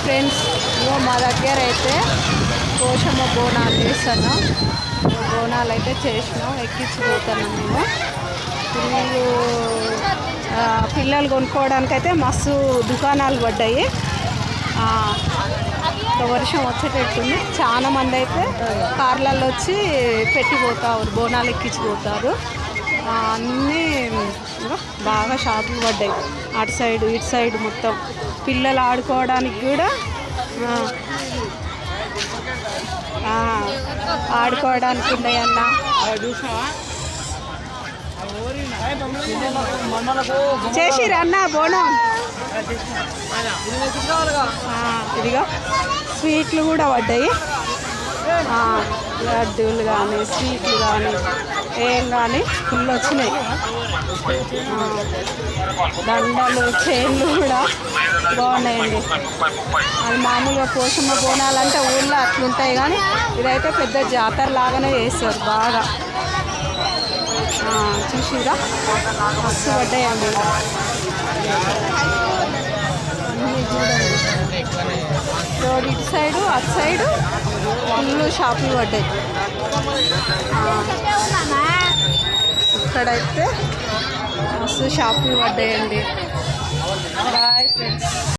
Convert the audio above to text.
Friends, ఇగో మా దగ్గర అయితే పోషమ్మ బోనాలు చేస్తున్నాం. బోనాలు అయితే చేసినాం, ఎక్కించిపోతున్నాం మేము. పిల్లలు కొనుక్కోవడానికి అయితే మస్తు దుకాణాలు పడ్డాయి. వర్షం వచ్చేటట్టుంది. చాలా మంది అయితే కార్లలో వచ్చి పెట్టిపోతారు, బోనాలు ఎక్కించిపోతారు. అన్నీ బాగా షాపులు పడ్డాయి. అటు సైడ్ ఇటు సైడ్ మొత్తం పిల్లలు ఆడుకోవడానికి కూడా ఆడుకోవడానికి ఉన్నాయన్న. చేసిరా అన్న బోనం? ఇదిగా స్వీట్లు కూడా పడ్డాయి. లడ్డూలు కానీ స్వీట్లు కానీ ఏం కానీ ఫుల్ వచ్చినాయి. దండలు చైన్లు కూడా బాగున్నాయండి. అది మామూలుగా పోషమ్మ బోనాలు అంటే ఊళ్ళో అట్లుంటాయి, కానీ ఇదైతే పెద్ద జాతర లాగానే చేస్తారు బాగా. చూసిరా మస్తు పడ్డాయండి. అన్నీ చూడండి, రోడ్ ఇటు సైడు అటు సైడు ఫుల్ షాపులు పడ్డాయి. ఇక్కడైతే మస్తు షాపులు పడ్డాయండి. Bye friends.